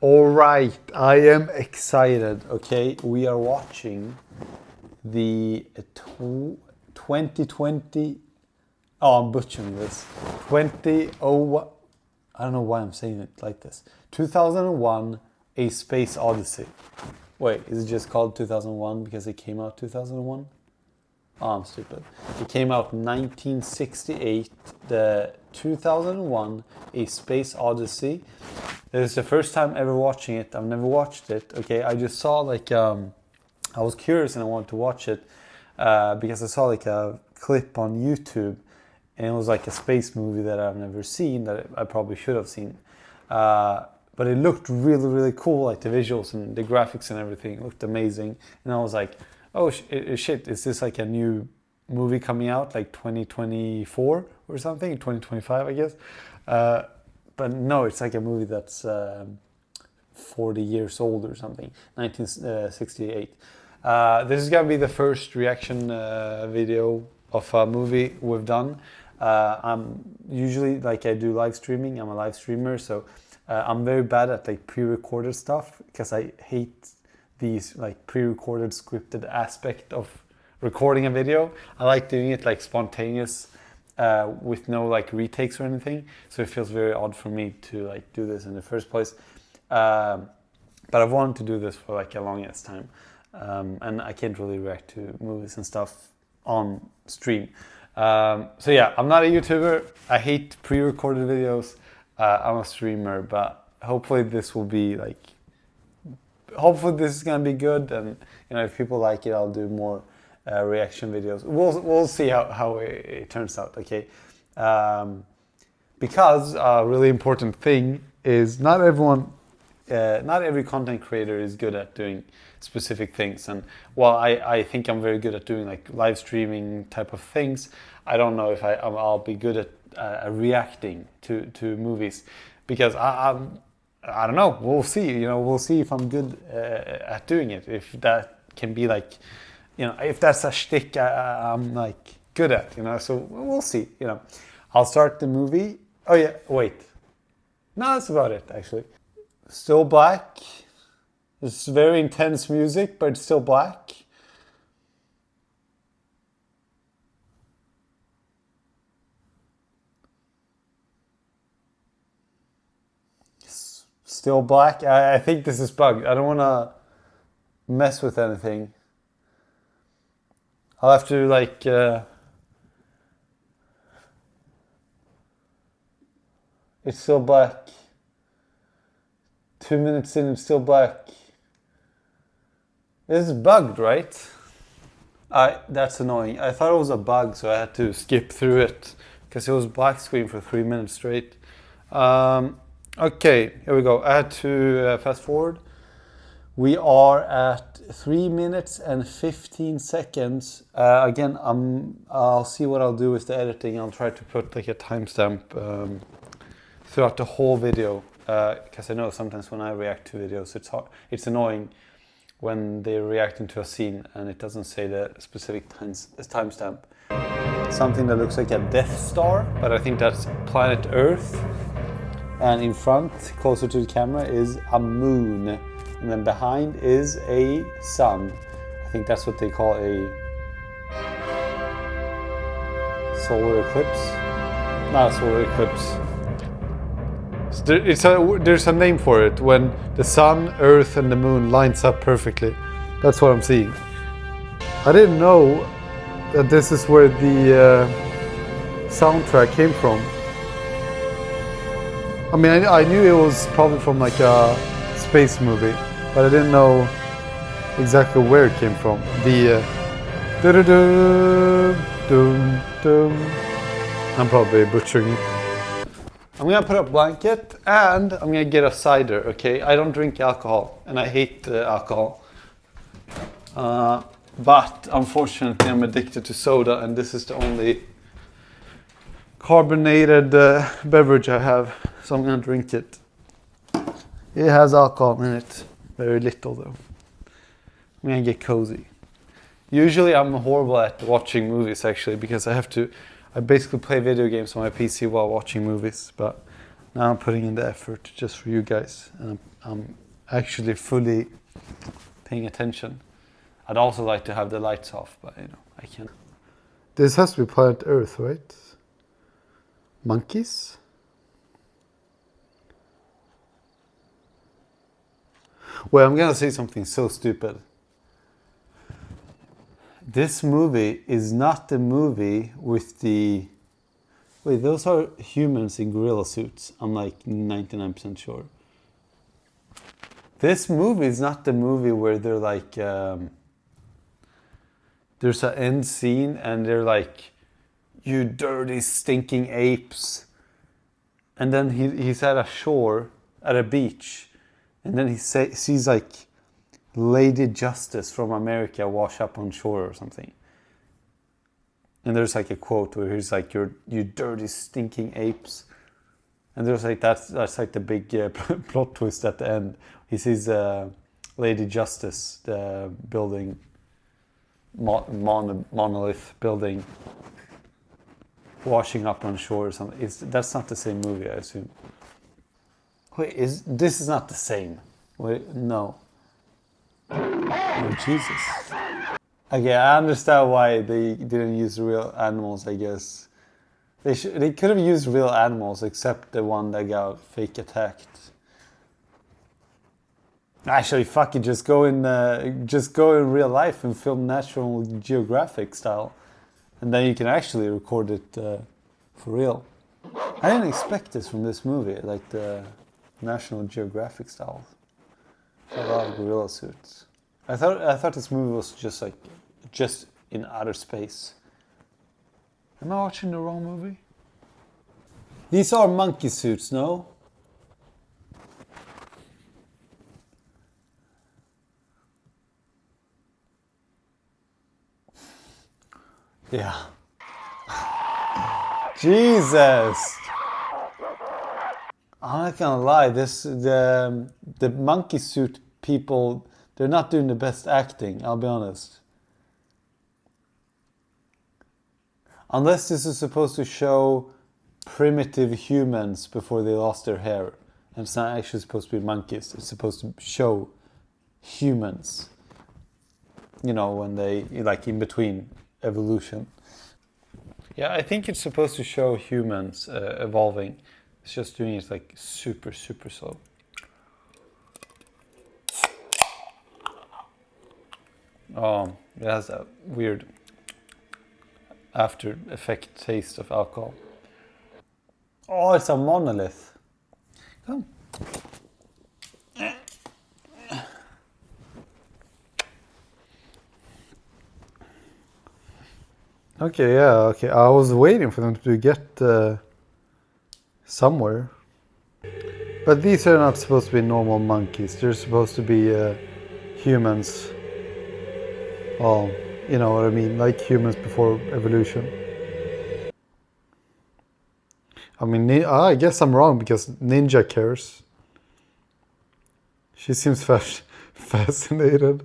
All right, I am excited. Okay, we are watching the 2020. Oh, I'm butchering this. 2001. I don't know why I'm saying it like this. 2001: A Space Odyssey. Wait, is it just called 2001 because it came out 2001? Oh, I'm stupid. It came out in 1968. The 2001: A Space Odyssey. This is the first time ever watching it. I've never watched it. Okay, I just saw like I was curious and I wanted to watch it because I saw like a clip on YouTube, and it was like a space movie that I've never seen that I probably should have seen. But it looked really, really cool. Like the visuals and the graphics and everything looked amazing. And I was like, oh shit, is this like a new movie coming out like 2024 or something? 2025, I guess. But no, it's like a movie that's 40 years old or something, 1968. This is gonna be the first reaction video of a movie we've done. I'm usually, like, I do live streaming. I'm a live streamer, so I'm very bad at like pre-recorded stuff because I hate these like pre-recorded scripted aspect of recording a video. I like doing it like spontaneous with no like retakes or anything, so it feels very odd for me to like do this in the first place. But I've wanted to do this for like a long ass time, and I can't really react to movies and stuff on stream. So yeah, I'm not a YouTuber. I hate pre-recorded videos. I'm a streamer, but hopefully this will be like, hopefully this is gonna be good, and you know, if people like it, I'll do more reaction videos. We'll see how it turns out. Okay, because a really important thing is not every content creator is good at doing specific things. And while I think I'm very good at doing like live streaming type of things, I don't know if I'll be good at reacting to movies, because I don't know. We'll see. You know, we'll see if I'm good at doing it. If that can be like, you know, if that's a shtick I'm like good at. You know, so we'll see. You know, I'll start the movie. Oh yeah, wait. No, that's about it actually. Still black. It's very intense music, but it's still black. Still black. I think this is bugged. I don't want to mess with anything. I'll have to like... It's still black. 2 minutes in, it's still black. This is bugged, right? That's annoying. I thought it was a bug, so I had to skip through it because it was black screen for 3 minutes straight. Okay, here we go. I had to fast forward. We are at 3 minutes and 15 seconds. Again, I'll see what I'll do with the editing. I'll try to put like a timestamp throughout the whole video, because I know sometimes when I react to videos, it's annoying when they're reacting to a scene and it doesn't say the specific timestamp. Something that looks like a Death Star, but I think that's planet Earth. And in front, closer to the camera, is a moon. And then behind is a sun. I think that's what they call a solar eclipse. Not a solar eclipse. There's a name for it, when the sun, earth and the moon lines up perfectly. That's what I'm seeing. I didn't know that this is where the soundtrack came from. I mean, I knew it was probably from like a space movie, but I didn't know exactly where it came from. The I'm probably butchering it. I'm gonna put a blanket and I'm gonna get a cider, okay? I don't drink alcohol and I hate alcohol. But unfortunately I'm addicted to soda, and this is the only carbonated beverage I have, so I'm gonna drink it. It has alcohol in it, very little though. I'm gonna get cozy. Usually I'm horrible at watching movies actually, because I basically play video games on my PC while watching movies, but now I'm putting in the effort just for you guys. I'm actually fully paying attention. I'd also like to have the lights off, but I can't. This has to be planet Earth, right? Monkeys? Well, I'm gonna say something so stupid. This movie is not the movie with the... Wait, those are humans in gorilla suits. I'm like 99% sure. This movie is not the movie where they're like... there's an end scene and they're like, you dirty stinking apes. And then he's at a shore, at a beach. And then he sees like Lady Justice from America wash up on shore or something. And there's like a quote where he's like, you dirty stinking apes. And there's like, that's like the big plot twist at the end. He sees Lady Justice, the building, monolith building, washing up on shore or something. That's not the same movie, I assume. Wait, this is not the same? Wait, no. Oh, Jesus. Okay, I understand why they didn't use real animals, I guess. They could have used real animals, except the one that got fake attacked. Actually, fuck it, just go in real life and film National Geographic style, and then you can actually record it for real. I didn't expect this from this movie, like the National Geographic style. A lot of gorilla suits. I thought this movie was just in outer space. Am I watching the wrong movie? These are monkey suits, no? Yeah. Jesus! I'm not gonna lie, the monkey suit people, they're not doing the best acting, I'll be honest. Unless this is supposed to show primitive humans before they lost their hair. And it's not actually supposed to be monkeys, it's supposed to show humans. When they, like in between evolution. Yeah, I think it's supposed to show humans evolving. It's just doing it like super, super slow. It has a weird after effect taste of alcohol. Oh, it's a monolith. Come. Okay, yeah, okay. I was waiting for them to get somewhere. But these are not supposed to be normal monkeys. They're supposed to be humans. Oh, you know what I mean? Like humans before evolution. I mean, I guess I'm wrong because Ninja cares. She seems fascinated.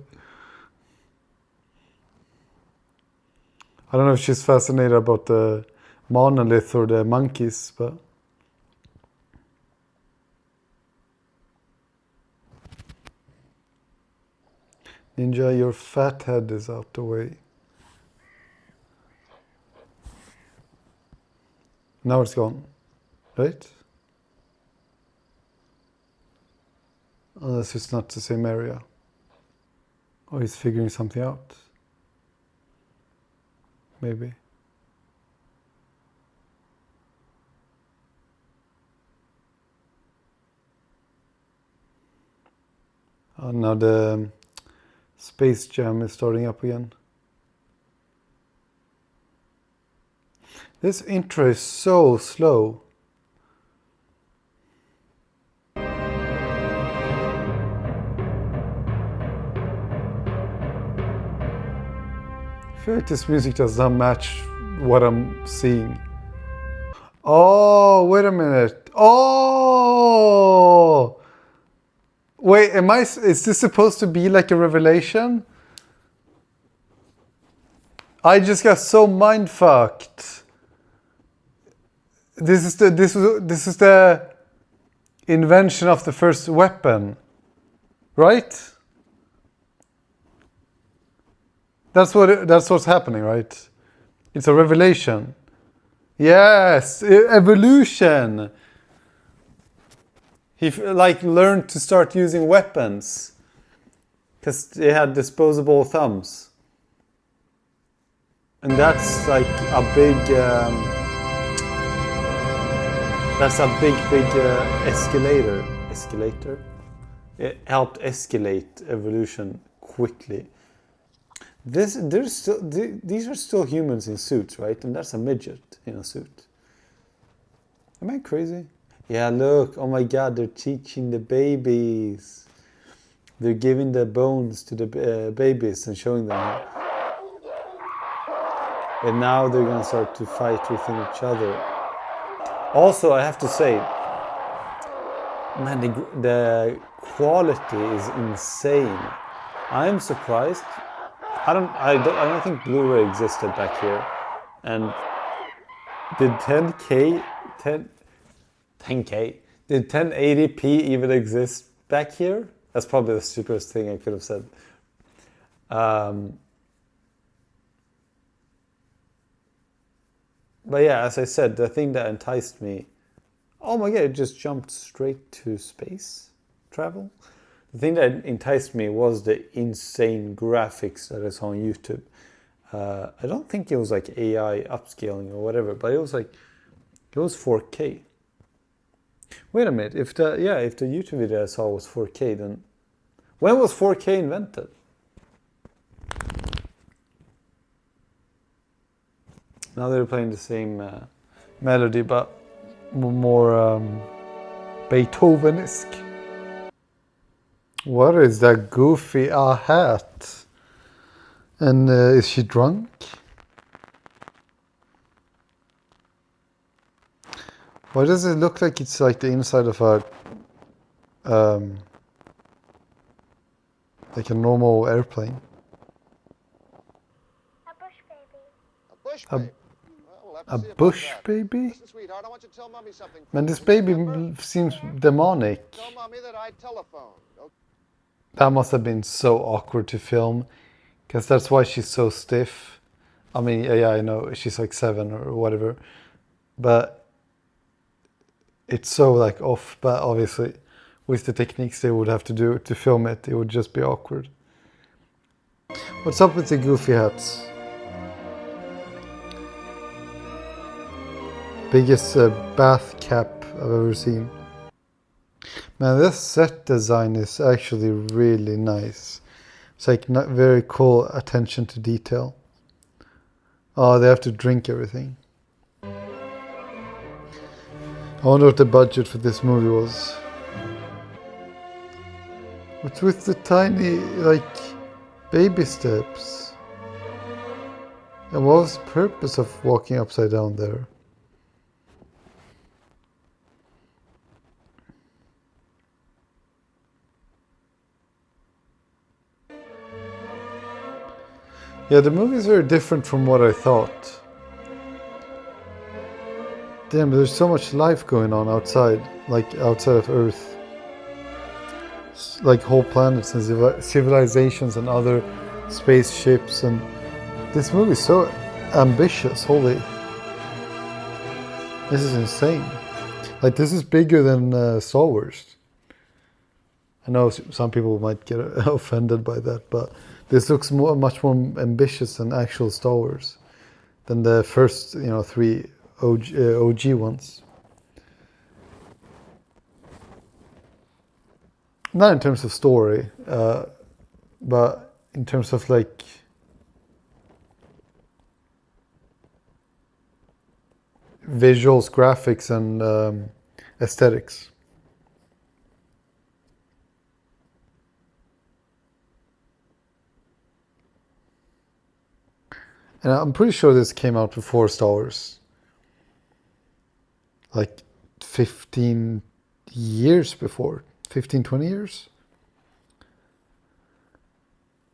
I don't know if she's fascinated about the monolith or the monkeys, but... Ninja, your fat head is out the way. Now it's gone, right? Unless it's not the same area. Or he's figuring something out. Maybe. Now the Space Jam is starting up again. This intro is so slow. I feel like this music does not match what I'm seeing. Oh, wait a minute. Oh! Wait, is this supposed to be like a revelation? I just got so mind fucked. This is the invention of the first weapon. right? That's what's happening, right? It's a revelation. Yes, evolution. He learned to start using weapons because they had disposable thumbs, and that's like a big. That's a big escalator. Escalator. It helped escalate evolution quickly. These are still humans in suits, right? And that's a midget in a suit. Am I crazy? Yeah, look. Oh my God, they're teaching the babies. They're giving the bones to the babies and showing them. And now they're gonna start to fight within each other. Also, I have to say, man, the quality is insane. I'm surprised. I don't think Blu-ray existed back here. And did 10K did 1080p even exist back here? That's probably the stupidest thing I could have said. But yeah, as I said, the thing that enticed me, oh my God, it just jumped straight to space travel. The thing that enticed me was the insane graphics that I saw on YouTube. I don't think it was like AI upscaling or whatever, but it was 4K. Wait a minute, if the YouTube video I saw was 4K, then when was 4K invented? Now they're playing the same melody, but more Beethoven-esque. What is that goofy hat? And is she drunk? Why does it look like it's like the inside of a like a normal airplane? A bush baby. A bush A- baby? Well, we'll have to A see about bush that. baby? Listen, sweetheart, I want you to tell Mommy something. Man, this Remember? baby seems demonic. Tell Mommy that I telephoned. Okay? That must have been so awkward to film, because that's why she's so stiff. I mean, yeah, I know she's like 7 or whatever, but it's so like off. But obviously, with the techniques they would have to do to film it, it would just be awkward. What's up with the goofy hats? Biggest bath cap I've ever seen. Man, this set design is actually really nice. It's like not very cool attention to detail. Oh, they have to drink everything. I wonder what the budget for this movie was. What's with the tiny, like, baby steps? And what was the purpose of walking upside down there? Yeah, the movie is very different from what I thought. Damn, there's so much life going on outside, like outside of Earth. Like whole planets and civilizations and other spaceships, and this movie is so ambitious. Holy, this is insane. Like, this is bigger than Star Wars. I know some people might get offended by that, but this looks much more ambitious than actual Star Wars, than the first, 3 OG ones. Not in terms of story, but in terms of like visuals, graphics, and aesthetics. And I'm pretty sure this came out before Star Wars. Like 15 years before. 15, 20 years?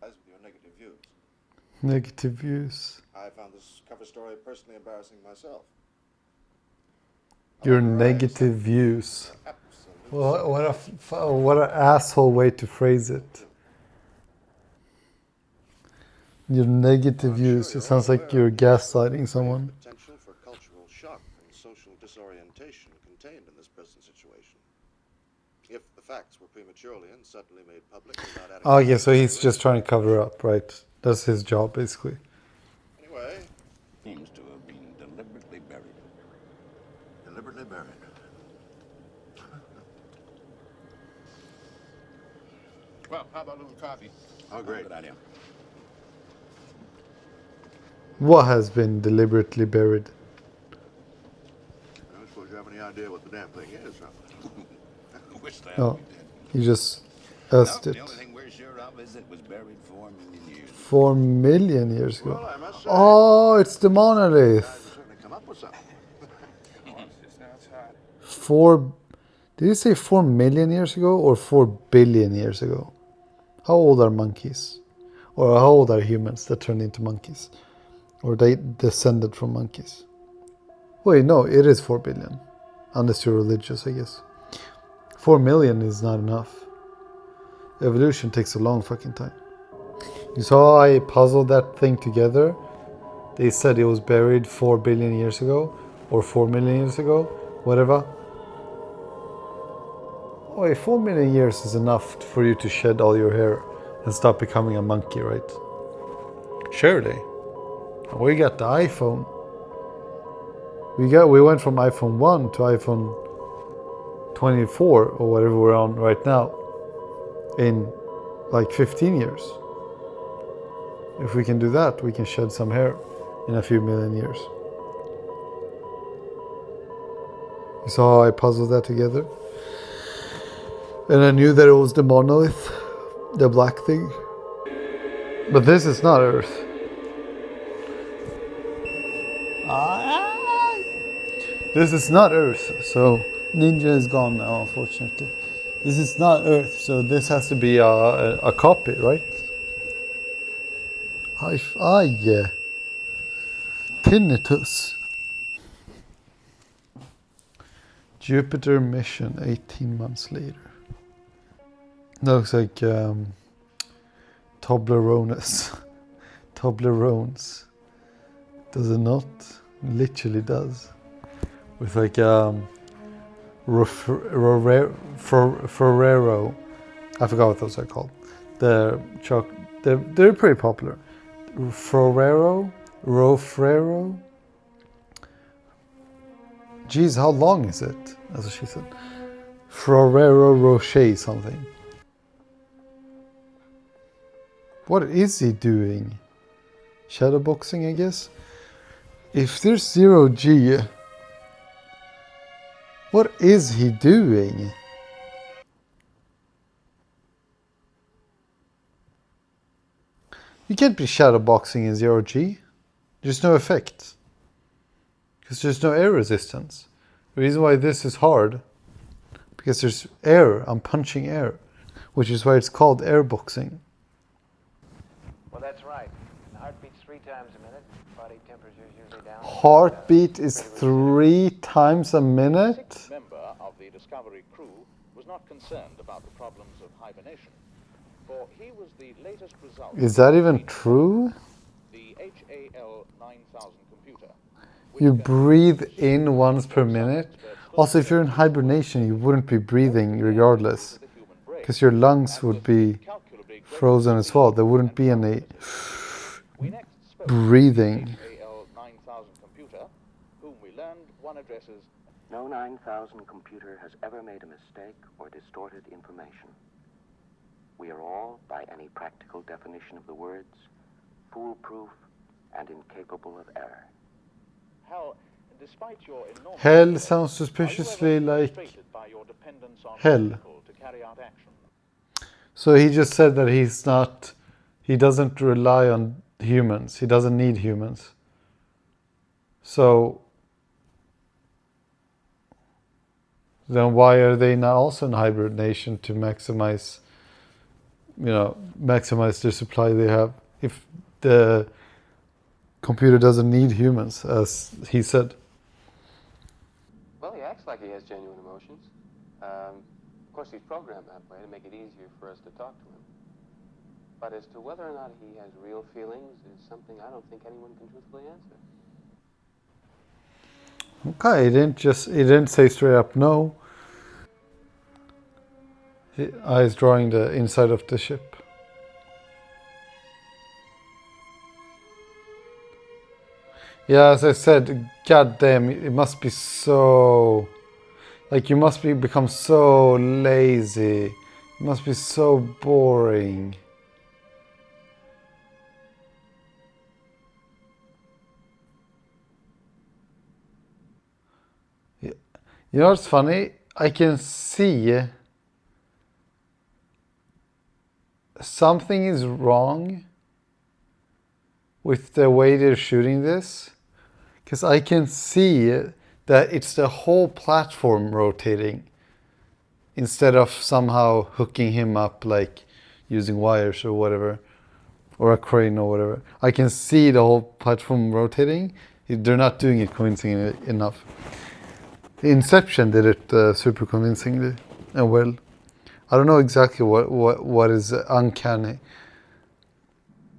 Your negative views. Negative views. I found this cover story personally embarrassing myself. Your However, I negative accept views. absolutely What an asshole way to phrase it. Your negative views. It sounds like you're gaslighting someone. Potential for cultural shock and social disorientation contained in this present situation. If the facts were prematurely and suddenly made public without adequate... Oh, yeah, so he's just trying to cover up, right? That's his job, basically. Anyway, Seems to have been deliberately buried. deliberately buried. Well, how about a little coffee? Oh, great. Good idea. What has been deliberately buried? I don't suppose you have any idea what the damn thing is, huh? Wish that Oh, we did. he just No, asked the it. only thing we're sure of is it was buried 4 million years ago. 4 million years ago. Well, I must say, Oh, it's the guys monolith. have certainly come up with something. Just outside. 4. Did you say 4 million years ago or 4 billion years ago? How old are monkeys? Or how old are humans that turned into monkeys? Or they descended from monkeys? Wait, no, it is 4 billion. Unless you're religious, I guess. 4 million is not enough. Evolution takes a long fucking time. You saw I puzzled that thing together? They said it was buried 4 billion years ago. Or 4 million years ago. Whatever. Wait, 4 million years is enough for you to shed all your hair and stop becoming a monkey, right? Surely. We got the iPhone. We went from iPhone 1 to iPhone 24 or whatever we're on right now in like 15 years. If we can do that, we can shed some hair in a few million years. You saw how I puzzled that together? And I knew that it was the monolith, the black thing. But this is not Earth. This is not Earth, so Ninja is gone now, unfortunately. This is not Earth, so this has to be a copy, right? Yeah. Tinnitus. Jupiter mission 18 months later. That looks like Toblerones. Toblerones. Does it not? It literally does. With like Ferrero. I forgot what those are called. They're pretty popular. Ferrero? Rofrero? Jeez, how long is it? That's what she said. Ferrero Rocher something. What is he doing? Shadowboxing, I guess? If there's 0G, what is he doing? You can't be shadowboxing in 0G. There's no effect. Because there's no air resistance. The reason why this is hard, because there's air. I'm punching air. Which is why it's called airboxing. Well, that's right. The heart beats 3 times a minute. Body temperature is usually down. Heartbeat is 3 times a minute? Sixth member of the Discovery crew was not concerned about the problems of hibernation, for he was the latest result. Is that even true? The HAL 9000 computer. You breathe in once per minute? Also, if you're in hibernation, you wouldn't be breathing regardless. Because your lungs would be frozen as well. There wouldn't be any breathing. HAL 9000 computer, whom we learned one addresses. No 9000 computer has ever made a mistake or distorted information. We are all, by any practical definition of the words, foolproof and incapable of error. Hal, despite your enormous Hell sounds suspiciously like by your dependence on hell. people to carry out action. So he just said that he doesn't rely on humans. He doesn't need humans. So then why are they not also in hibernation to maximize their supply they have? If the computer doesn't need humans, as he said. Well, he acts like he has genuine emotions. Of course, he's programmed that way to make it easier for us to talk to him. But as to whether or not he has real feelings is something I don't think anyone can truthfully answer. Okay, he didn't say straight up no. He's drawing the inside of the ship. Yeah, as I said, goddamn, it must be so... Like, you must become so lazy. It must be so boring. You know what's funny? I can see something is wrong with the way they're shooting this. Because I can see that it's the whole platform rotating instead of somehow hooking him up, like using wires or whatever, or a crane or whatever. I can see the whole platform rotating. They're not doing it convincingly enough. Inception did it super convincingly and well. I don't know exactly what is uncanny.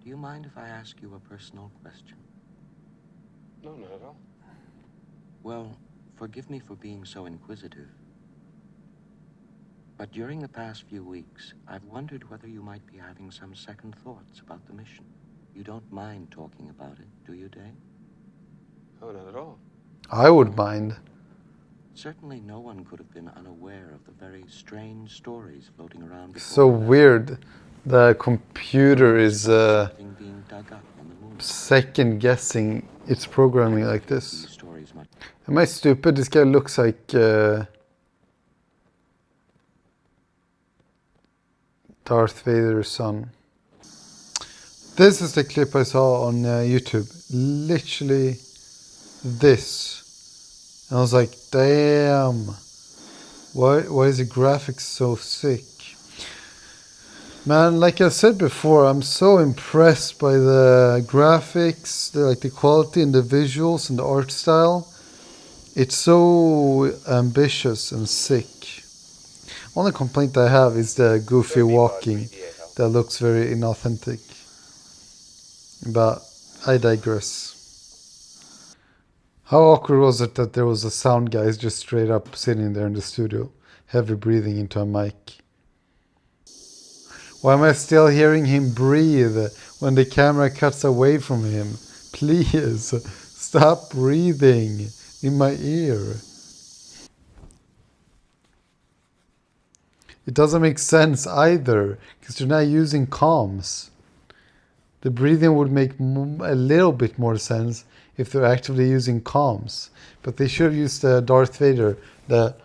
Do you mind if I ask you a personal question? No, not at all. Well, forgive me for being so inquisitive. But during the past few weeks, I've wondered whether you might be having some second thoughts about the mission. You don't mind talking about it, do you, Dave? Oh, not at all. I would mind. Certainly no one could have been unaware of the very strange stories floating around before So we left. weird. The computer is Something being dug up on the moon. second guessing its programming like These this. stories much. Am I stupid? This guy looks like Darth Vader's son. This is the clip I saw on YouTube. Literally this. And I was like, damn. Why is the graphics so sick? Man, like I said before, I'm so impressed by the graphics, the quality and the visuals and the art style. It's so ambitious and sick. Only complaint I have is the goofy walking that looks very inauthentic. But I digress. How awkward was it that there was a sound guy just straight up sitting there in the studio, heavy breathing into a mic? Why am I still hearing him breathe when the camera cuts away from him? Please, stop breathing in my ear. It doesn't make sense either, because they're not using comms. The breathing would make a little bit more sense if they're actively using comms. But they should have used the Darth Vader, the...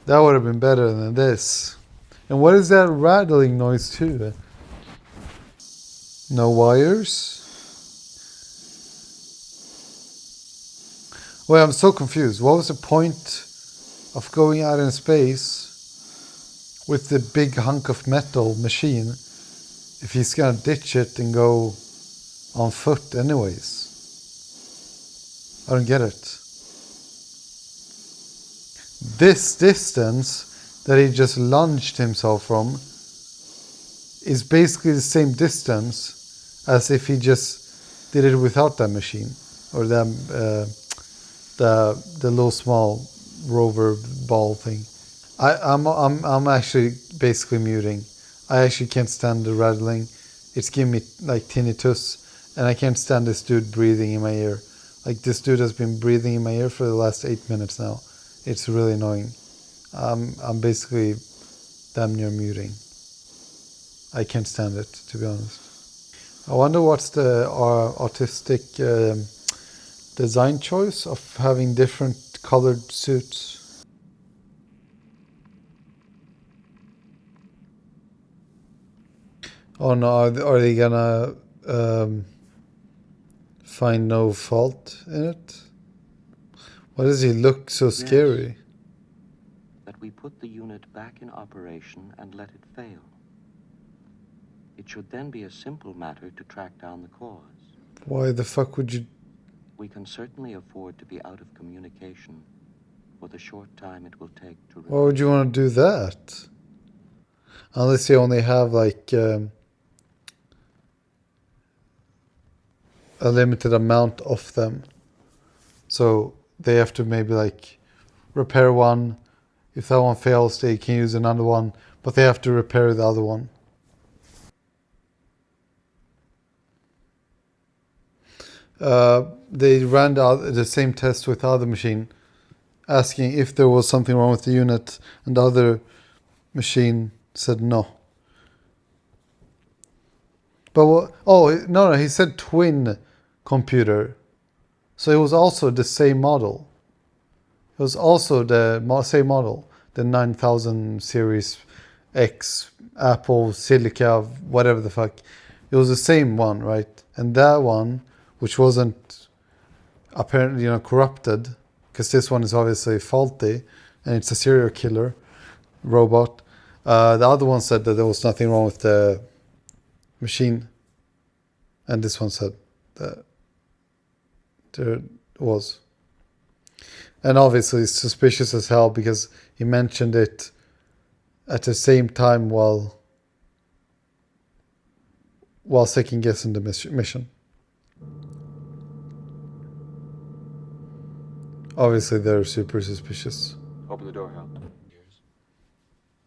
That would have been better than this. And what is that rattling noise too? No wires? Well, I'm so confused. What was the point of going out in space with the big hunk of metal machine if he's gonna ditch it and go on foot anyways? I don't get it. This distance that he just lunged himself from is basically the same distance as if he just did it without that machine or the little small rover ball thing. I'm actually basically muting. I actually can't stand the rattling. It's giving me like tinnitus, and I can't stand this dude breathing in my ear. Like this dude has been breathing in my ear for the last 8 minutes now. It's really annoying. I'm basically damn near muting. I can't stand it, to be honest. I wonder what's the autistic design choice of having different colored suits. Oh no, are they gonna find no fault in it? Why does he look so scary? Yes. That we put the unit back in operation and let it fail. It should then be a simple matter to track down the cause. Why the fuck would you we can certainly afford to be out of communication for the short time it will take to... Why would you want to do that? Unless you only have like a limited amount of them. So they have to maybe like repair one. If that one fails, they can use another one, but they have to repair the other one. They ran the same test with the other machine, asking if there was something wrong with the unit, and the other machine said no. But what? Oh no, he said twin computer, so it was also the same model. It was also the same model, the 9000 series X, Apple, Silica, whatever the fuck. It was the same one, right? And that one, which wasn't apparently, corrupted, because this one is obviously faulty, and it's a serial killer robot. The other one said that there was nothing wrong with the machine, and this one said that there was. And obviously it's suspicious as hell because he mentioned it at the same time while second guessing the mission. Obviously they're super suspicious. Open the door, Hal.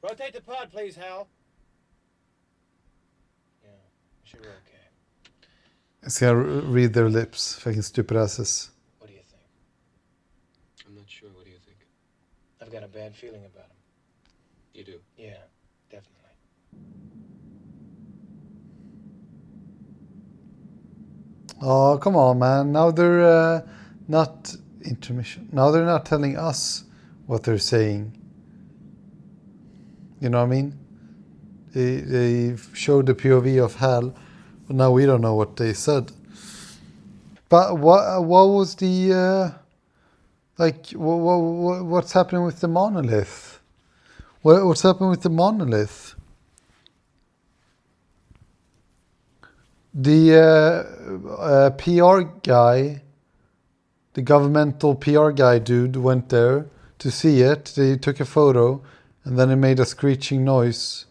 Rotate the pod, please, Hal. Yeah, sure, okay. It's gonna read their lips, fucking stupid asses. What do you think? I'm not sure. What do you think? I've got a bad feeling about him. You do? Yeah, definitely. Oh, come on, man. Now they're not intermission. Now they're not telling us what they're saying. You know what I mean? They showed the POV of Hal, but now we don't know what they said. But what was the what's happening with the monolith? What's happening with the monolith? The PR guy, the governmental PR guy dude, went there to see it. They took a photo, and then it made a screeching noise.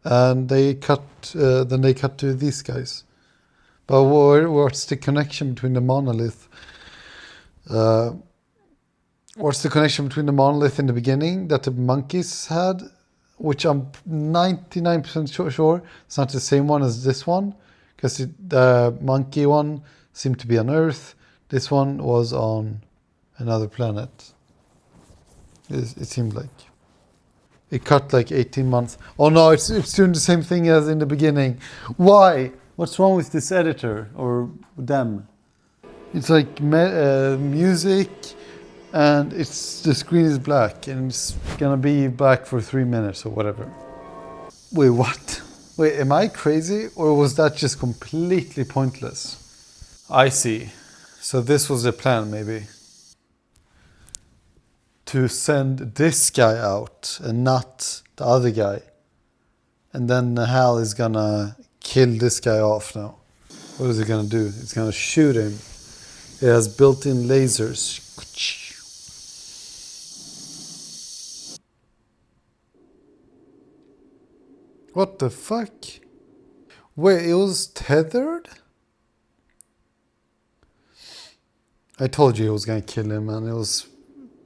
And they cut. Then they cut to these guys. But what's the connection between the monolith? What's the connection between the monolith in the beginning that the monkeys had, which I'm 99% sure it's not the same one as this one, because the monkey one seemed to be on Earth. This one was on another planet. It seemed like. It cut like 18 months. Oh no, it's doing the same thing as in the beginning. Why? What's wrong with this editor or them? It's like music, and the screen is black, and it's gonna be black for 3 minutes or whatever. Wait, what? Wait, am I crazy, or was that just completely pointless? I see. So this was the plan, maybe. To send this guy out and not the other guy. And then Hal is gonna kill this guy off now. What is it gonna do? It's gonna shoot him. It has built-in lasers. What the fuck? Wait, it was tethered? I told you it was gonna kill him, man. It was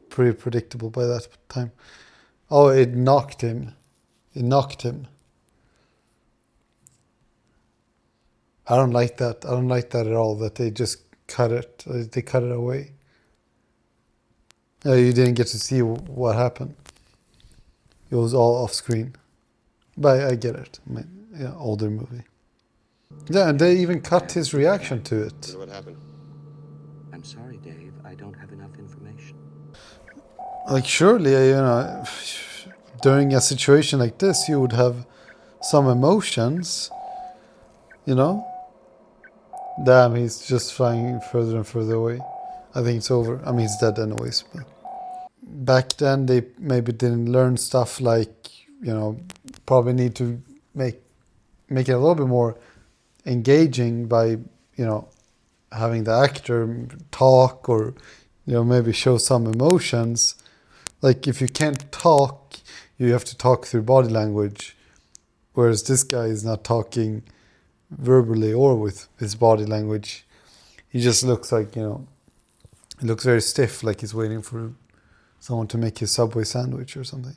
pretty predictable by that time. Oh, it knocked him. It knocked him. I don't like that. I don't like that at all, that they just cut it. They cut it away. You didn't get to see what happened. It was all off screen. But I get it. I mean, older movie. Yeah, and they even cut his reaction to it. What happened? I'm sorry, Dave. I don't have enough information. Like, surely, during a situation like this, you would have some emotions, Damn, he's just flying further and further away. I think it's over. I mean, he's dead anyways. But back then, they maybe didn't learn stuff like, probably need to make it a little bit more engaging by, having the actor talk or, maybe show some emotions. Like if you can't talk, you have to talk through body language. Whereas this guy is not talking verbally or with his body language. He just looks like, he looks very stiff, like he's waiting for someone to make his Subway sandwich or something.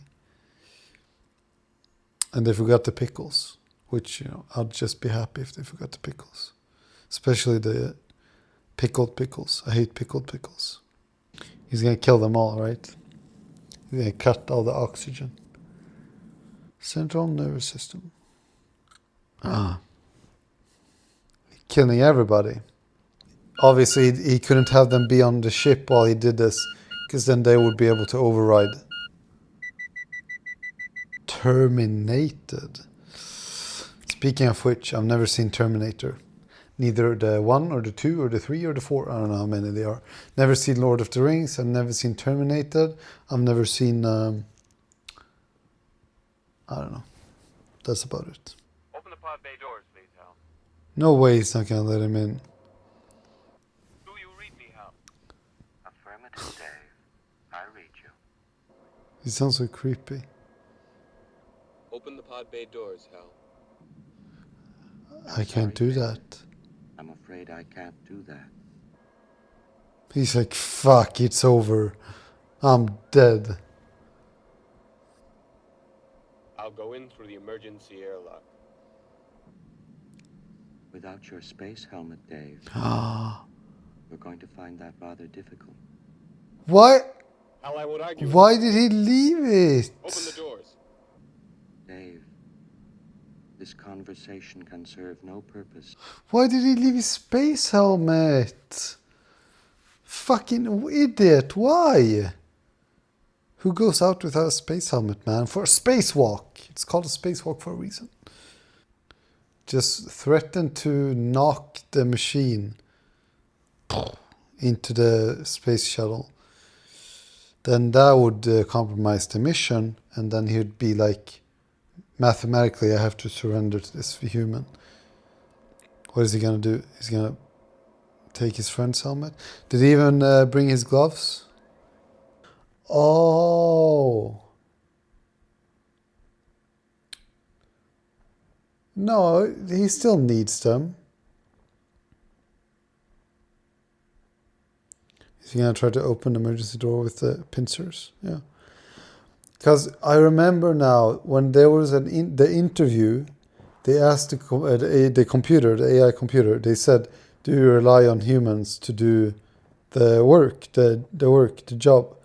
And they forgot the pickles, which, I'd just be happy if they forgot the pickles. Especially the pickled pickles. I hate pickled pickles. He's going to kill them all, right? He's going to cut all the oxygen. Central nervous system. Killing everybody. Obviously, he couldn't have them be on the ship while he did this, because then they would be able to override. Terminated. Speaking of which, I've never seen Terminator. Neither the 1 or the 2 or the 3 or the 4. I don't know how many they are. Never seen Lord of the Rings. I've never seen Terminated. I've never seen... I don't know. That's about it. Open the pod bay doors, please, Hal. No way he's not going to let him in. Do you read me, Hal? Affirmative, Dave. I read you. He sounds so creepy. Open the pod bay doors, Hal. I can't do that. I'm afraid I can't do that. He's like, fuck, it's over. I'm dead. I'll go in through the emergency airlock. Without your space helmet, Dave, we're going to find that rather difficult. What? Hal, I would argue. Why did he leave it? Open the doors. Dave, this conversation can serve no purpose. Why did he leave his space helmet? Fucking idiot. Why? Who goes out without a space helmet, man? For a spacewalk. It's called a spacewalk for a reason. Just threaten to knock the machine into the space shuttle. Then that would compromise the mission, and then he would be like, mathematically, I have to surrender to this human. What is he gonna do? He's gonna take his friend's helmet? Did he even bring his gloves? Oh. No, he still needs them. Is he gonna try to open the emergency door with the pincers? Yeah. Because I remember now when there was the interview, they asked the computer, the AI computer. They said, "Do you rely on humans to do the work, the job?"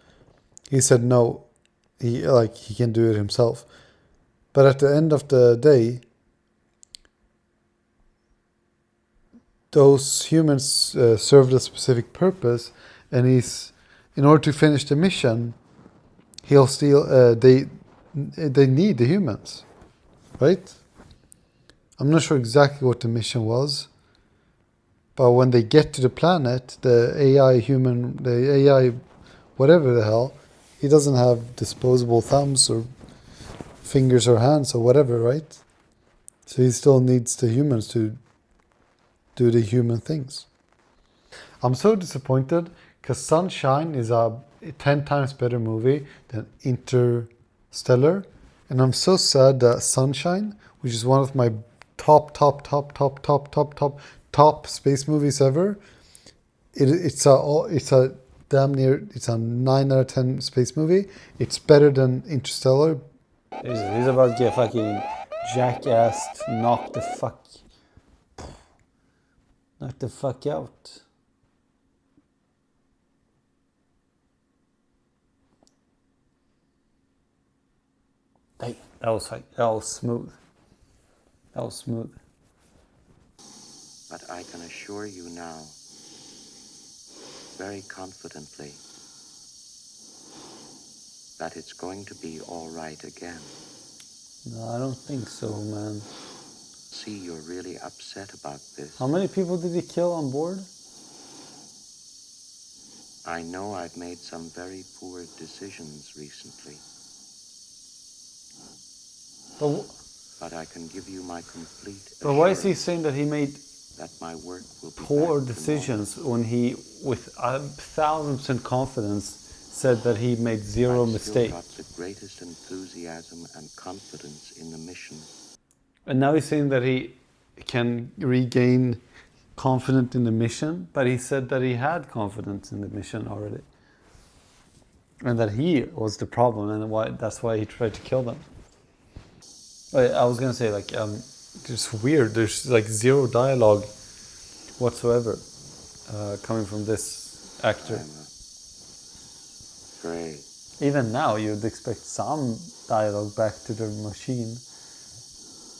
He said no. He can do it himself. But at the end of the day, those humans served a specific purpose, and in order to finish the mission, he'll still they need the humans, right? I'm not sure exactly what the mission was, but when they get to the planet, the AI whatever the hell, he doesn't have disposable thumbs or fingers or hands or whatever, right? So he still needs the humans to do the human things. I'm so disappointed because Sunshine is a 10 times better movie than Interstellar. And I'm so sad that Sunshine, which is one of my top space movies ever, it's a 9 out of 10 space movie. It's better than Interstellar. He's about to get fucking jackassed, knocked the fuck out. Hey, that was smooth. That was smooth. But I can assure you now, very confidently, that it's going to be all right again. No, I don't think so, man. See, you're really upset about this. How many people did he kill on board? I know I've made some very poor decisions recently. But I can give you my complete assurance. why is he saying that he made that my work will be poor back decisions when he, with 1,000% confidence, said that he made zero mistake. got the greatest enthusiasm and confidence in the mission. And now he's saying that he can regain confidence in the mission, but he said that he had confidence in the mission already. And that he was the problem, and that's why he tried to kill them. I was gonna say, like, it's weird. There's like zero dialogue whatsoever coming from this actor. Great. Even now, you'd expect some dialogue back to the machine.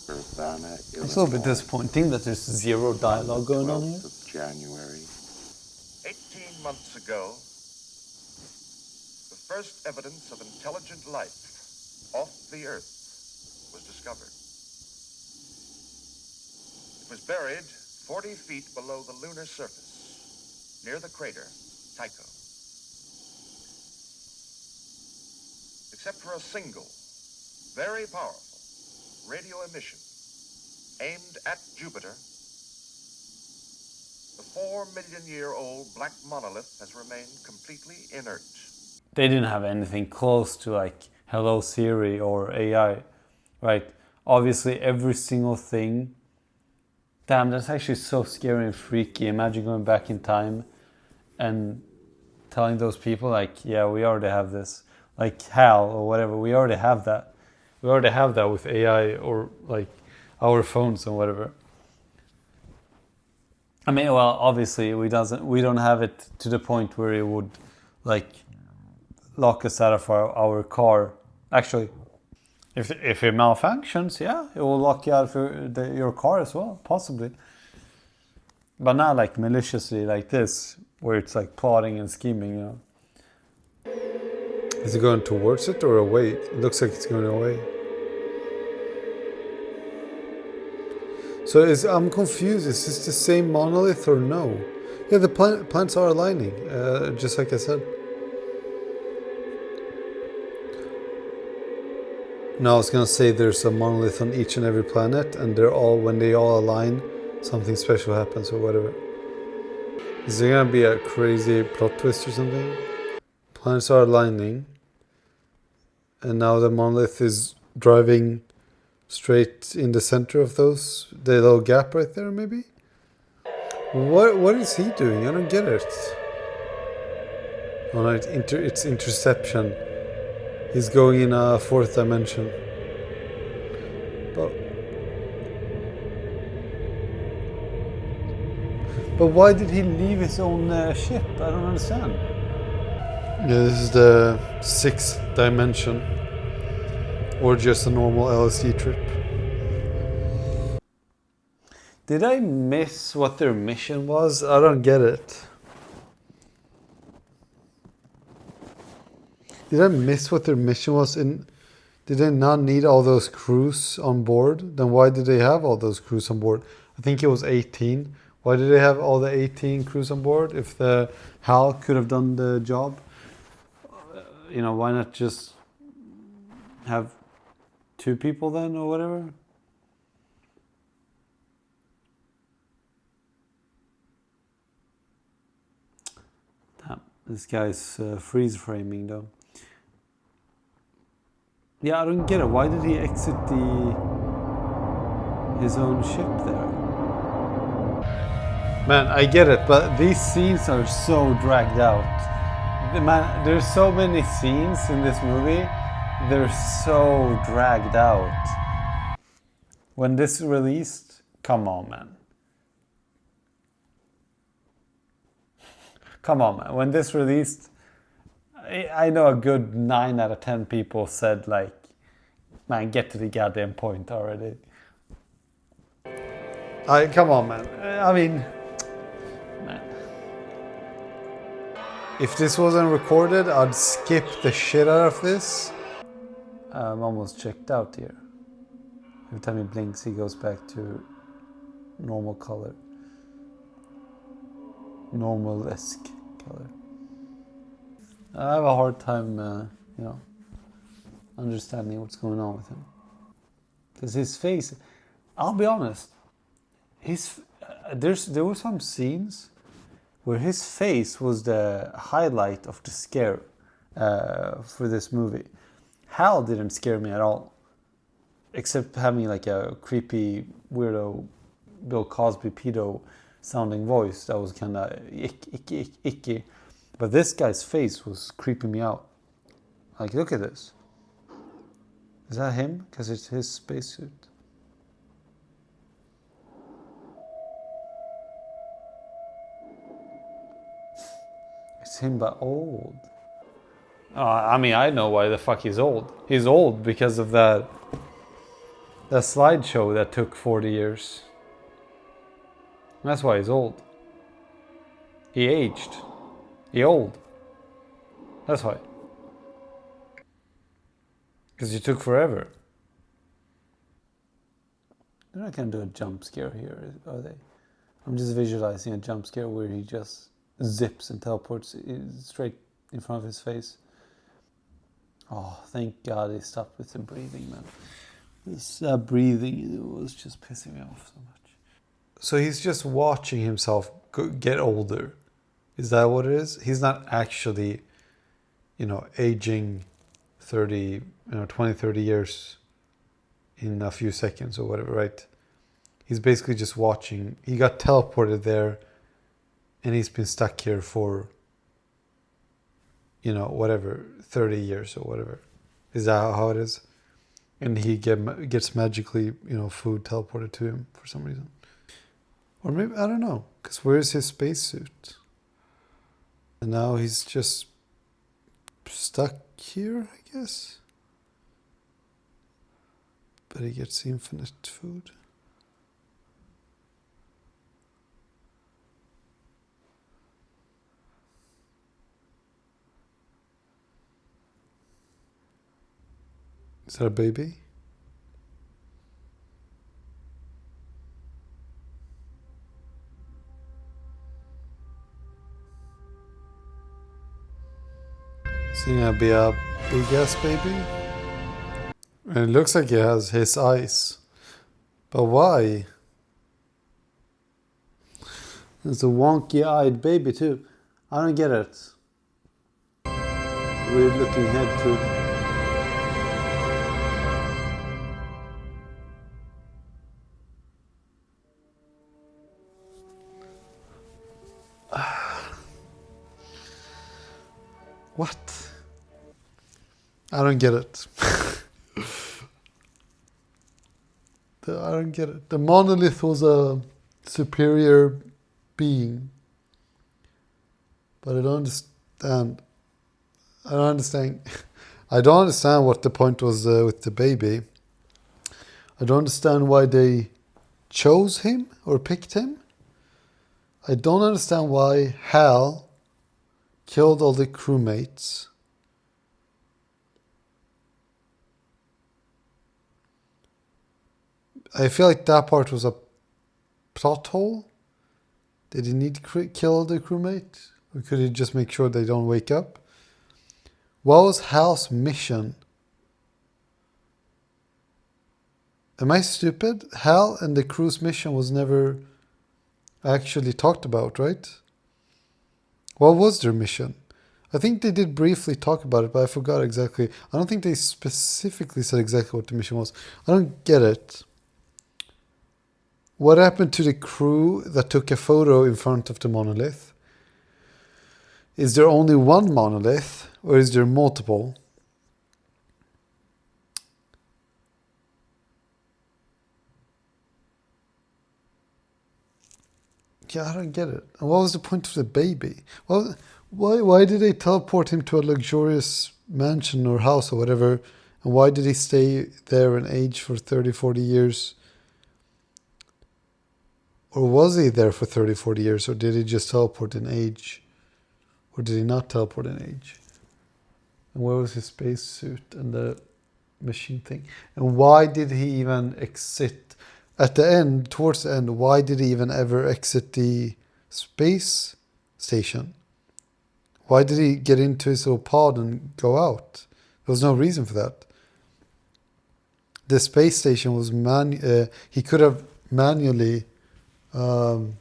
It's a little bit disappointing that there's zero dialogue going on here. Of January. 18 months ago, the first evidence of intelligent life off the Earth was discovered. It was buried 40 feet below the lunar surface, near the crater Tycho. Except for a single, very powerful radio emission aimed at Jupiter, the 4-million-year-old black monolith has remained completely inert. They didn't have anything close to like Hello Siri or AI, right? Obviously, every single thing. Damn, that's actually so scary and freaky. Imagine going back in time and telling those people, like, yeah, we already have this. Like HAL or whatever, we already have that. We already have that with AI or like our phones and whatever. I mean, well, obviously we don't have it to the point where it would like lock us out of our car. Actually, if it malfunctions, yeah, it will lock you out of your car as well, possibly. But not like maliciously like this, where it's like plotting and scheming, you know. Is it going towards it or away? It looks like it's going away. So I'm confused. Is this the same monolith or no? Yeah, the planets are aligning, just like I said. No, I was gonna say there's a monolith on each and every planet, and when they all align, something special happens or whatever. Is there gonna be a crazy plot twist or something? Planets are aligning, and now the monolith is driving straight in the center of the little gap right there, maybe? What is he doing? I don't get it. Oh no, it's interception. He's going in a fourth dimension. But why did he leave his own ship? I don't understand. Yeah, this is the sixth dimension. Or just a normal LSD trip. Did I miss what their mission was? I don't get it. Did I miss what their mission was? Did they not need all those crews on board? Then why did they have all those crews on board? I think it was 18. Why did they have all the 18 crews on board? If the HAL could have done the job, why not just have 2 people then or whatever? Damn, this guy's freeze framing though. Yeah, I don't get it. Why did he exit his own ship there? Man, I get it, but these scenes are so dragged out. Man, there's so many scenes in this movie. They're so dragged out. When this released, come on, man. Come on, man. When this released, I know a good 9 out of 10 people said, like, man, get to the goddamn point already. Come on, man. I mean, man. If this wasn't recorded, I'd skip the shit out of this. I'm almost checked out here. Every time he blinks, he goes back to normal color. Normal-esque color. I have a hard time, understanding what's going on with him. Because his face, I'll be honest, there were some scenes where his face was the highlight of the scare for this movie. Hal didn't scare me at all, except having like a creepy weirdo Bill Cosby pedo sounding voice that was kind of icky. But this guy's face was creeping me out. Like, look at this. Is that him? Because it's his spacesuit. It's him, but old. I mean, I know why the fuck he's old. He's old because of that slideshow that took 40 years. That's why he's old. He aged. He old. That's why. Because it took forever. They're not going to do a jump scare here, are they? I'm just visualizing a jump scare where he just zips and teleports straight in front of his face. Oh, thank God he stopped with the breathing, man. This breathing was just pissing me off so much. So he's just watching himself get older. Is that what it is? He's not actually, aging 30, 20, 30 years in a few seconds or whatever, right? He's basically just watching. He got teleported there and he's been stuck here for, whatever, 30 years or whatever. Is that how it is? And he gets magically, food teleported to him for some reason. Or maybe, I don't know. Because where's his spacesuit? And now he's just stuck here, I guess. But he gets infinite food. Is that a baby? Is he gonna be a big ass baby? And it looks like he has his eyes. But why? It's a wonky eyed baby too. I don't get it. Weird looking head too. What? I don't get it. I don't get it. The monolith was a superior being. But I don't understand. I don't understand. I don't understand what the point was with the baby. I don't understand why they chose him or picked him. I don't understand why Hal killed all the crewmates. I feel like that part was a plot hole. Did he need to kill the crewmate? Or could he just make sure they don't wake up? What was Hal's mission? Am I stupid? Hal and the crew's mission was never actually talked about, right? What was their mission? I think they did briefly talk about it, but I forgot exactly. I don't think they specifically said exactly what the mission was. I don't get it. What happened to the crew that took a photo in front of the monolith? Is there only one monolith, or is there multiple? Yeah, I don't get it. And what was the point of the baby? Well, why did they teleport him to a luxurious mansion or house or whatever? And why did he stay there and age for 30, 40 years? Or was he there for 30, 40 years? Or did he just teleport in age? Or did he not teleport in age? And where was his spacesuit and the machine thing? And why did he even exit? At the end, towards the end, why did he even ever exit the space station? Why did he get into his little pod and go out? There was no reason for that. The space station was he could have manually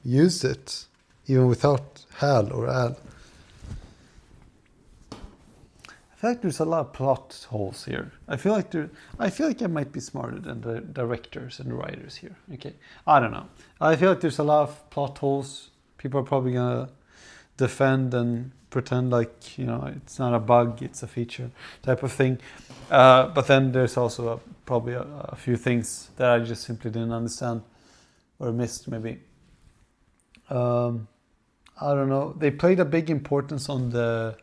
used it, even without Hal or Al. I feel like there's a lot of plot holes here. I feel like I might be smarter than the directors and the writers here. Okay, I don't know. I feel like there's a lot of plot holes. People are probably gonna defend and pretend like, you know, it's not a bug, it's a feature type of thing. But then there's also probably a few things that I just simply didn't understand or missed maybe. I don't know. They played a big importance on the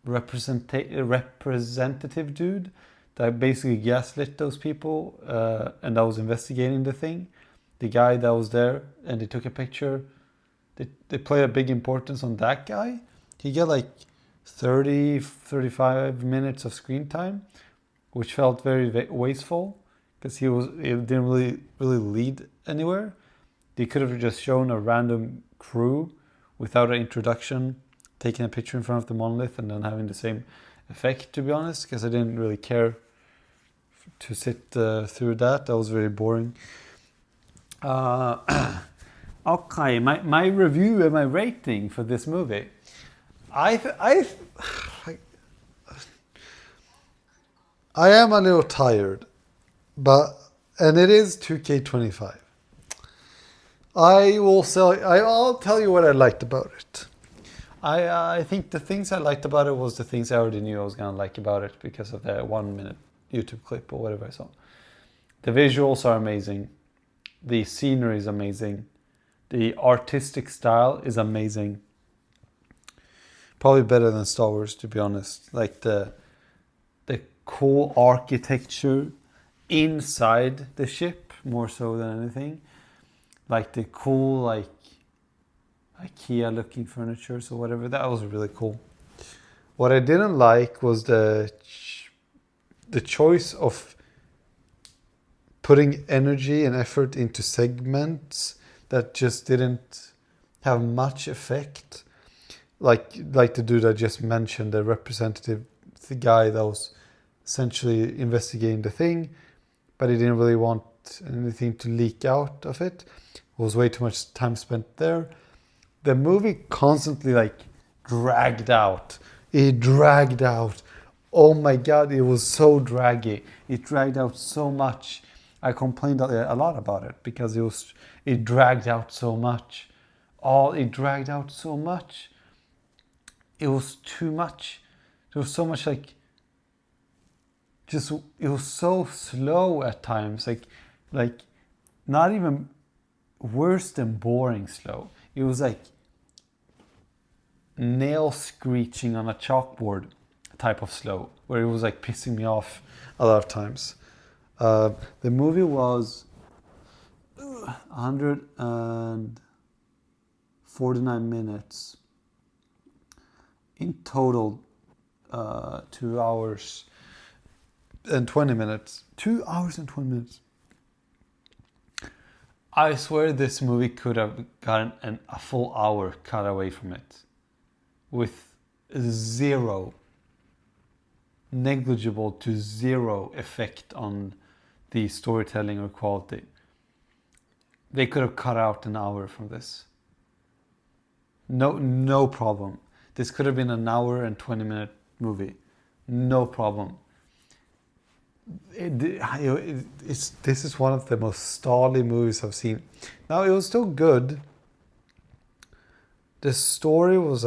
representative dude that basically gaslit those people and that was investigating the thing. The guy that was there and they took a picture. They played a big importance on that guy. He got like 35 minutes of screen time, which felt very wasteful because he didn't really lead anywhere. They could have just shown a random crew without an introduction, taking a picture in front of the monolith and then having the same effect, to be honest, because I didn't really care to sit through that. That was very boring. Okay, my review and my rating for this movie. I am a little tired, and it is 2K25. I'll tell you what I liked about it. I think the things I liked about it was the things I already knew I was gonna like about it because of the 1 minute YouTube clip or whatever I saw. The visuals are amazing. The scenery is amazing. The artistic style is amazing. Probably better than Star Wars, to be honest. Like the cool architecture inside the ship, more so than anything. Like the cool, like IKEA looking furniture or whatever. That was really cool. What I didn't like was the choice of putting energy and effort into segments that just didn't have much effect. Like the dude I just mentioned, the representative, the guy that was essentially investigating the thing, but he didn't really want anything to leak out of it. It was way too much time spent there. The movie constantly dragged out. It dragged out. Oh my god, it was so draggy. It dragged out so much. I complained a lot about it because it dragged out so much. It dragged out so much. It was too much. There was so much it was so slow at times. Like not even worse than boring slow. It was like nail screeching on a chalkboard type of slow, where it was pissing me off a lot of times. The movie was 149 minutes. In total, 2 hours and 20 minutes. 2 hours and 20 minutes. I swear this movie could have gotten a full hour cut away from it. With zero, negligible to zero effect on the storytelling or quality. They could have cut out an hour from this. No problem. This could have been an hour and 20 minute movie. No problem. This is one of the most stally movies I've seen. Now, it was still good. The story was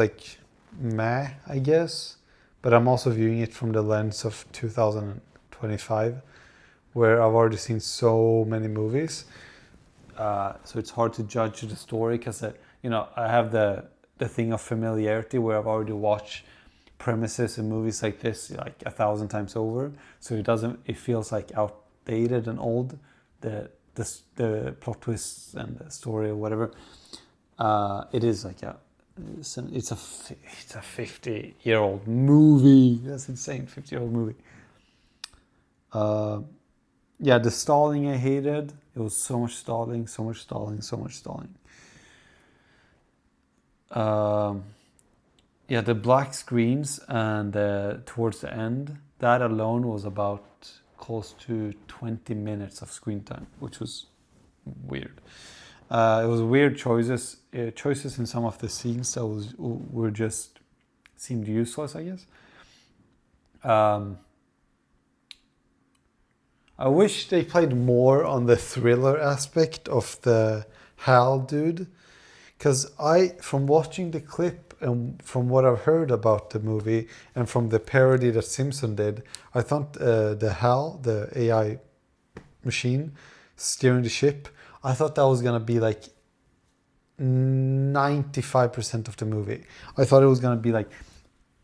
meh, I guess. But I'm also viewing it from the lens of 2025, where I've already seen so many movies. So it's hard to judge the story because, I have the thing of familiarity where I've already watched premises in movies like this 1,000 times over. So it feels outdated and old, the plot twists and the story or whatever. It is it's a 50-year-old movie. That's insane, 50-year-old movie. Yeah, the stalling I hated. It was so much stalling. Yeah, the black screens and towards the end, that alone was about close to 20 minutes of screen time, which was weird. It was weird choices in some of the scenes that were just seemed useless, I guess. I wish they played more on the thriller aspect of the Hal dude, because from watching the clip and from what I've heard about the movie and from the parody that Simpson did, I thought the Hal, the AI machine steering the ship, I thought that was gonna be like 95% of the movie. I thought it was gonna be like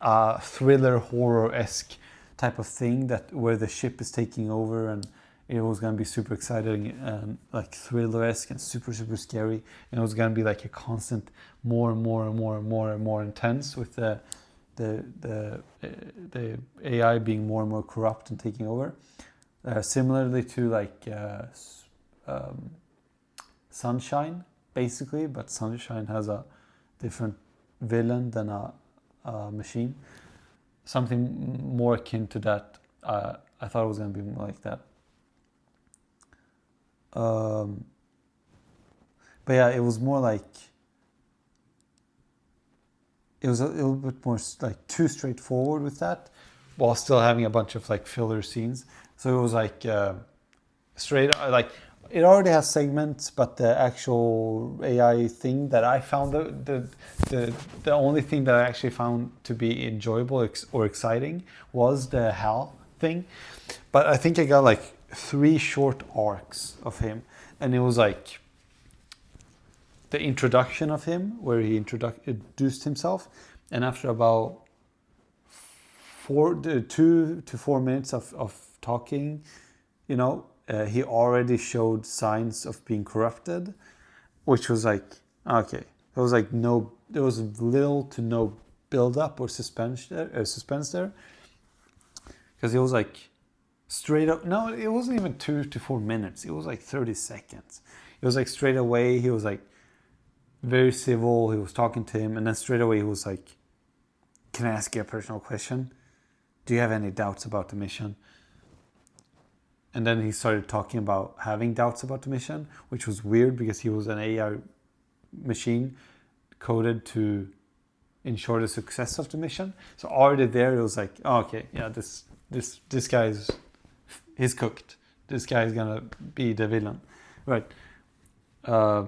a thriller horror-esque type of thing where the ship is taking over, and it was gonna be super exciting and like thriller-esque and super scary, and it was gonna be like a constant more intense with the AI being more and more corrupt and taking over. Similarly to like Sunshine, basically, but Sunshine has a different villain than a machine. Something more akin to that. I thought it was going to be more like that. But yeah, it was more like, it was a little bit more like too straightforward with that, while still having a bunch of like filler scenes. So it was like straight, like it already has segments, but the actual AI thing that I found, the only thing that I actually found to be enjoyable or exciting was the Hal thing. But I think I got like 3 short arcs of him, and it was like the introduction of him, where he introduced himself, and after about 2 to 4 minutes of talking, you know, he already showed signs of being corrupted, which was like, okay, there was little to no build up or suspense there, because he was like straight up. No, it wasn't even 2 to 4 minutes. It was like 30 seconds. It was like straight away. He was like very civil. He was talking to him, and then straight away he was like, "Can I ask you a personal question? Do you have any doubts about the mission?" And then he started talking about having doubts about the mission, which was weird because he was an AI machine coded to ensure the success of the mission. So already there, it was like, oh, okay, yeah, this guy he's cooked. This guy is gonna be the villain, right? I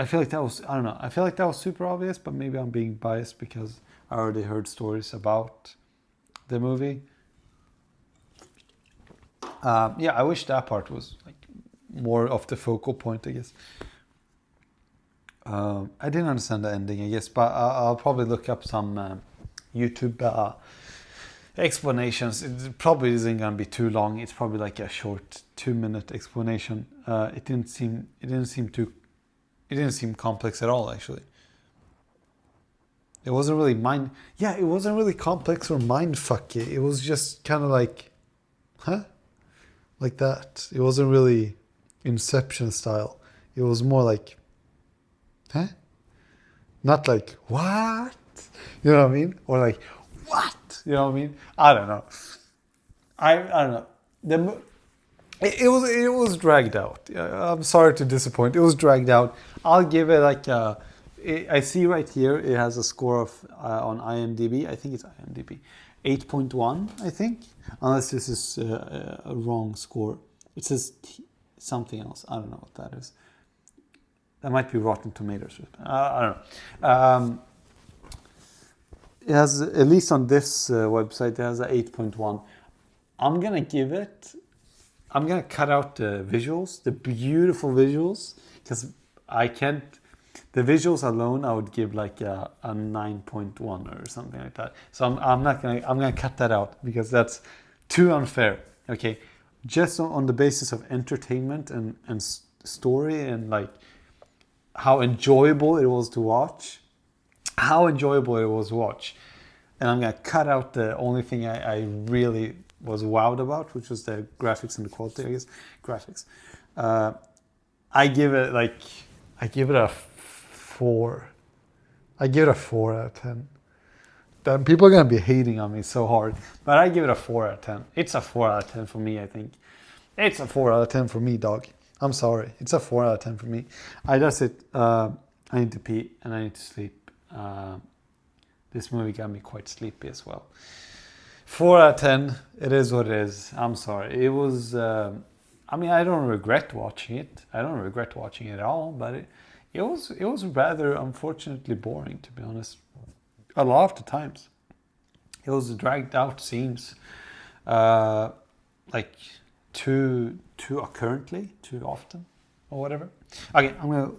feel like that was, I don't know. I feel like that was super obvious, but maybe I'm being biased because I already heard stories about the movie. Yeah, I wish that part was like more of the focal point, I guess. I didn't understand the ending, I guess, but I'll probably look up some YouTube explanations. It probably isn't gonna be too long. It's probably like a short 2-minute explanation. It didn't seem complex at all, actually. It wasn't really it wasn't really complex or mindfucky. It was just kind of like, huh? Like that. It wasn't really Inception style. It was more like, huh? Not like, what? You know what I mean? Or like, what? You know what I mean? I don't know. I don't know. It was dragged out. I'm sorry to disappoint. It was dragged out. I'll give it like I see right here it has a score of on IMDb. I think it's IMDb 8.1. I think, unless this is a wrong score. It says something else. I don't know what that is. That might be Rotten Tomatoes. I don't know. It has, at least on this website, it has an 8.1. I'm gonna cut out the visuals, the beautiful visuals, because I can't. The visuals alone, I would give like a 9.1 or something like that. So I'm gonna cut that out because that's too unfair. Okay, just on the basis of entertainment and story and like how enjoyable it was to watch. And I'm gonna cut out the only thing I really was wowed about, which was the graphics and the quality, I guess. Graphics. I give it a 4. I give it a 4 out of 10. Then people are gonna be hating on me so hard, but I give it a 4 out of 10. It's a 4 out of 10 for me, I think. It's a 4 out of 10 for me, dog. I'm sorry. It's a 4 out of 10 for me. I need to pee and I need to sleep. This movie got me quite sleepy as well. 4 out of 10. It is what it is. I'm sorry. It was... I mean, I don't regret watching it. I don't regret watching it at all. But it was rather unfortunately boring, to be honest. A lot of the times. It was dragged out scenes. Like too occurrently, too often, or whatever. Okay, I'm gonna